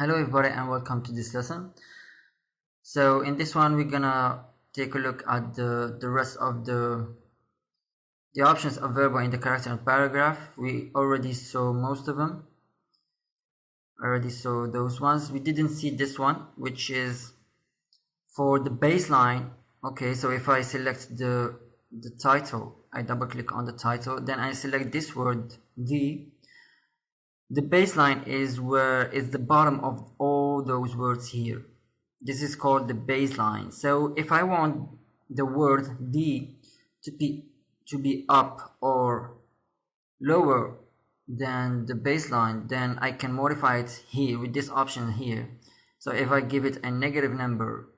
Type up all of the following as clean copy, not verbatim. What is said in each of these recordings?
Hello everybody and welcome to this lesson. So in this one we're gonna take a look at the rest of the options available in the character and paragraph. We already saw most of them. Already saw those ones. We didn't see this one, which is for the baseline. Okay, so if I select the title, I double click on the title, then I select this word the baseline is where is the bottom of all those words here. This is called the baseline. So if I want the word the to be up or lower than the baseline, then I can modify it here with this option here. So if I give it a negative number,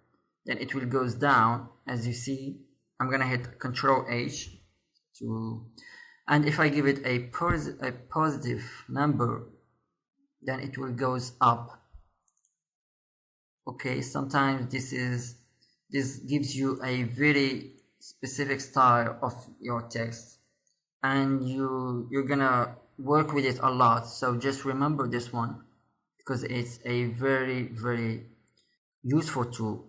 then it will goes down. As you see, I'm gonna hit Control H to, and if I give it a positive number, then it will goes up. Okay, sometimes this gives you a very specific style of your text, and you're gonna work with it a lot. So just remember this one because it's a very useful tool.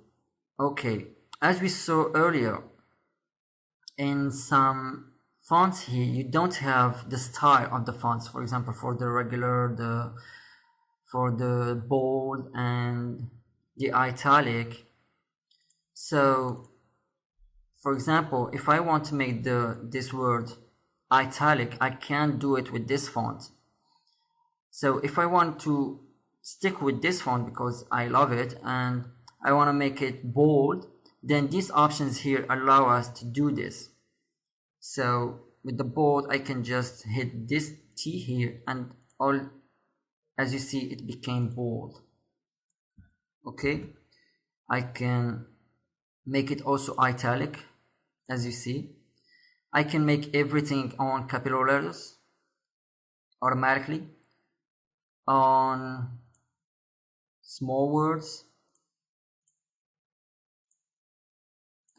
Okay, as we saw earlier, in some fonts here you don't have the style of the fonts. For example, for the regular, for the bold and the italic. So for example, if I want to make this word italic, I can't do it with this font. So if I want to stick with this font because I love it and I want to make it bold, then these options here allow us to do this. So with the bold, I can just hit this T here, and as you see, it became bold. Okay, I can make it also italic. As you see, I can make everything on capital letters automatically, on small words,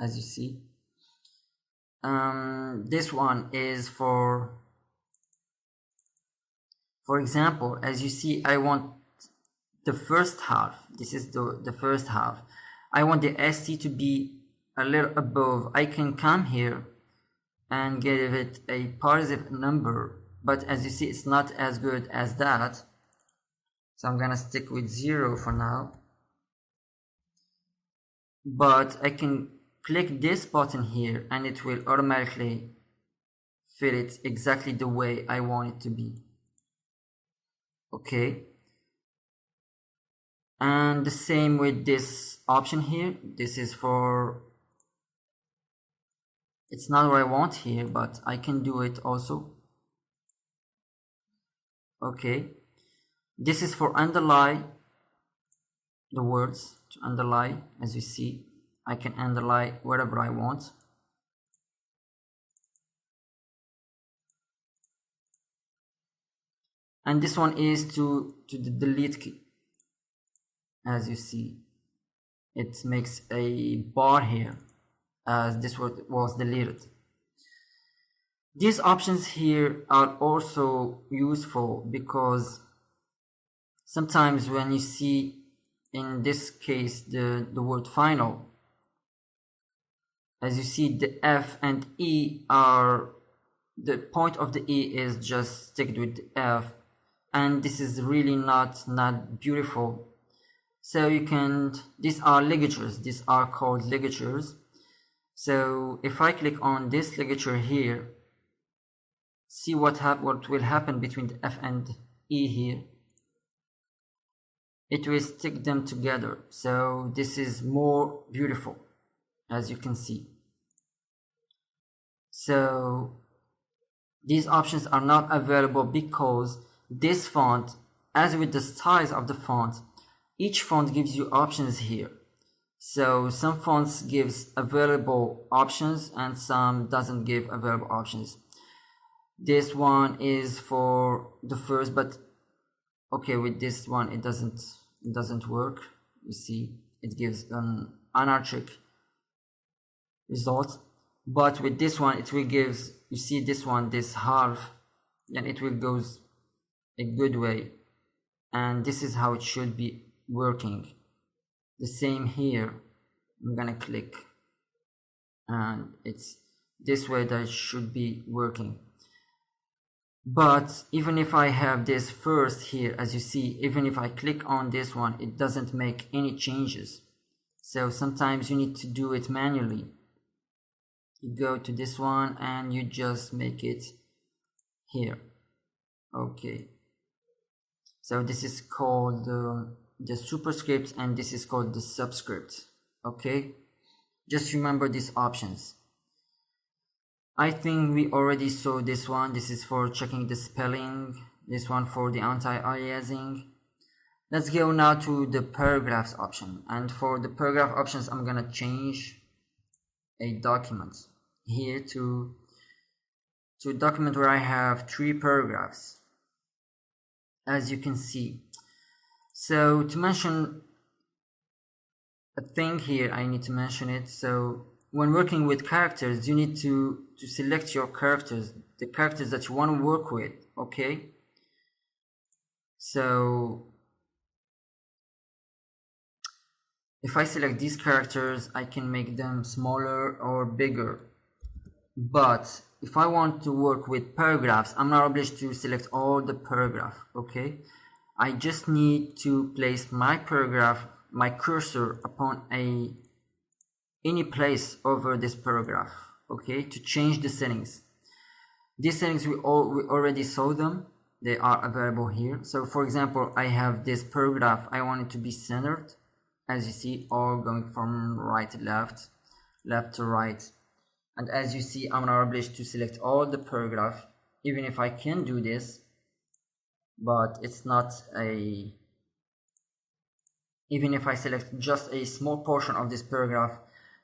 as you see. This one is for example, as you see, I want the first half. This is the first half. I want the ST to be a little above. I can come here and give it a positive number, but as you see, it's not as good as that. So I'm gonna stick with 0 for now. But I can click this button here and it will automatically fit it exactly the way I want it to be. Okay, and the same with this option here. This is for, it's not what I want here, but I can do it also. Okay, this is for underline the words, to underline. As you see, I can underline wherever I want. And this one is to the delete key. As you see, it makes a bar here as this word was deleted. These options here are also useful because sometimes when you see, in this case, the word final, as you see, the F and E are, the point of the E is just stick with the F, and this is really not beautiful. So you can, these are ligatures, these are called ligatures. So if I click on this ligature here, see what will happen between the F and E here. It will stick them together. So this is more beautiful, as you can see. So these options are not available because this font, as with the size of the font, each font gives you options here. So some fonts gives available options and some doesn't give available options. This one is for the first, but okay, with this one it doesn't work. You see, it gives an anarchic result, but with this one it will gives, you see this one, this half, then it will goes a good way. and this is how it should be working. The same here. I'm gonna click, and it's this way that it should be working. But even if I have this first here, as you see, even if I click on this one, it doesn't make any changes. So sometimes you need to do it manually. You go to this one and you just make it here. Okay, so this is called the superscript, and this is called the subscript. Okay, just remember these options. I think we already saw this one. This is for checking the spelling, this one for the anti-aliasing. Let's go now to the paragraphs option, and for the paragraph options I'm gonna change a document here to a document where I have 3 paragraphs, as you can see. So to mention a thing here, I need to mention it. So when working with characters, you need to select your characters, the characters that you want to work with. Okay, so if I select these characters, I can make them smaller or bigger. But if I want to work with paragraphs, I'm not obliged to select all the paragraph. Okay, I just need to place my paragraph, my cursor upon any place over this paragraph, okay, to change the settings. These settings we already saw them. They are available here. So for example, I have this paragraph, I want it to be centered, as you see, all going from right to left, left to right. And as you see, I'm not obliged to select all the paragraph, even if I can do this, but it's not a, even if I select just a small portion of this paragraph,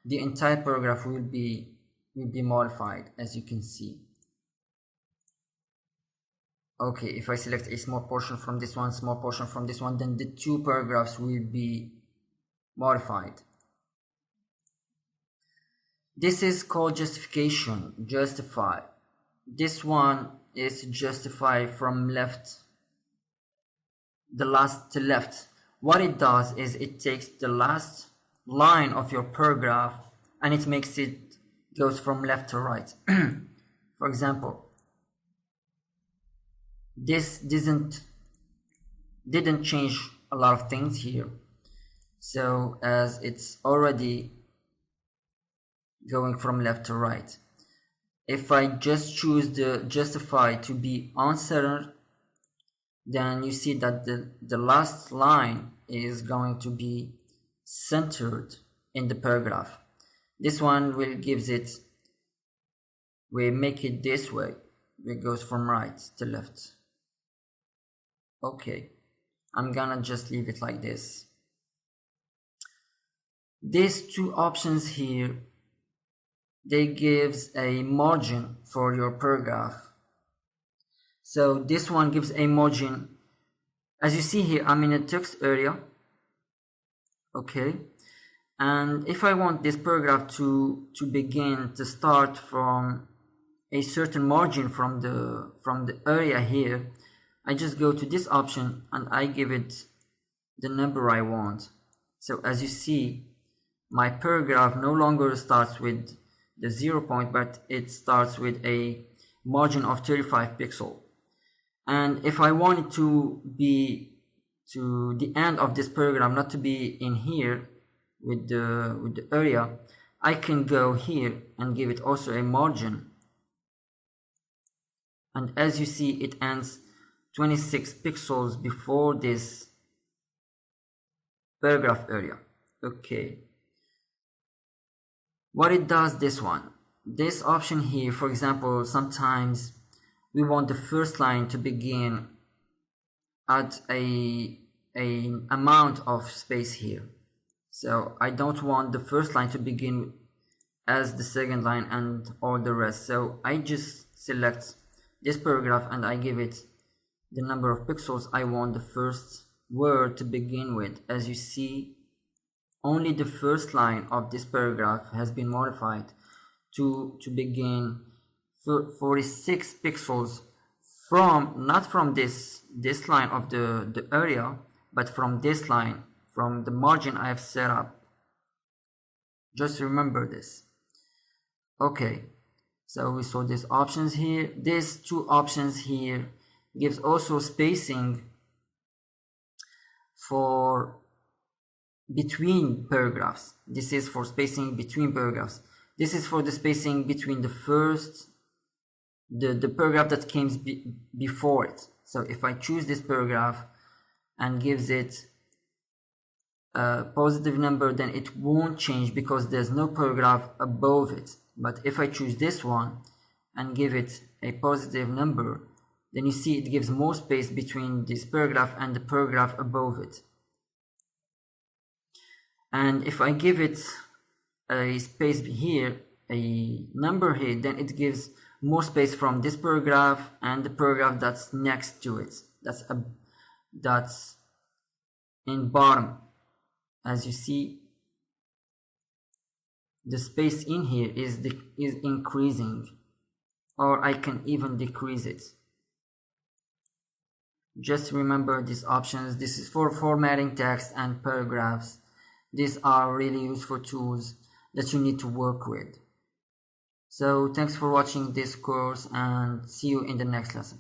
the entire paragraph will be modified, as you can see. Okay, if I select a small portion from this one, small portion from this one, then the 2 paragraphs will be modified. This is called justification, justify. This one is justify from left, the last to left. What it does is it takes the last line of your paragraph and it makes it goes from left to right. For example, this didn't change a lot of things here, so as it's already going from left to right. If I just choose the justify to be uncentered, then you see that the last line is going to be centered in the paragraph. This one will gives it, we make it this way, it goes from right to left. Okay, I'm gonna just leave it like this. These 2 options here, they gives a margin for your paragraph. So this one gives a margin, as you see here, I'm in a text area. Okay, and if I want this paragraph to begin to start from a certain margin from the area here, I just go to this option and I give it the number I want. So as you see, my paragraph no longer starts with the 0 point, but it starts with a margin of 35 pixels. And if I want it to be to the end of this paragraph, not to be in here with the area, I can go here and give it also a margin. And as you see, it ends 26 pixels before this paragraph area. Okay, what it does, this option here, for example, sometimes we want the first line to begin at an amount of space here. So I don't want the first line to begin as the second line and all the rest. So I just select this paragraph and I give it the number of pixels I want the first word to begin with. As you see, only the first line of this paragraph has been modified to begin 46 pixels not from this line of the area, but from this line, from the margin I have set up. Just remember this. Okay, so we saw these options here. These two options here gives also spacing for between paragraphs. This is for spacing between paragraphs. This is for the spacing between the first, the paragraph that came before it. So if I choose this paragraph and gives it a positive number, then it won't change because there's no paragraph above it. But if I choose this one and give it a positive number, then you see it gives more space between this paragraph and the paragraph above it. And if I give it a space here, a number here, then it gives more space from this paragraph and the paragraph that's next to it. That's in bottom. As you see, the space in here is increasing, or I can even decrease it. Just remember these options. This is for formatting text and paragraphs. These are really useful tools that you need to work with. So thanks for watching this course and see you in the next lesson.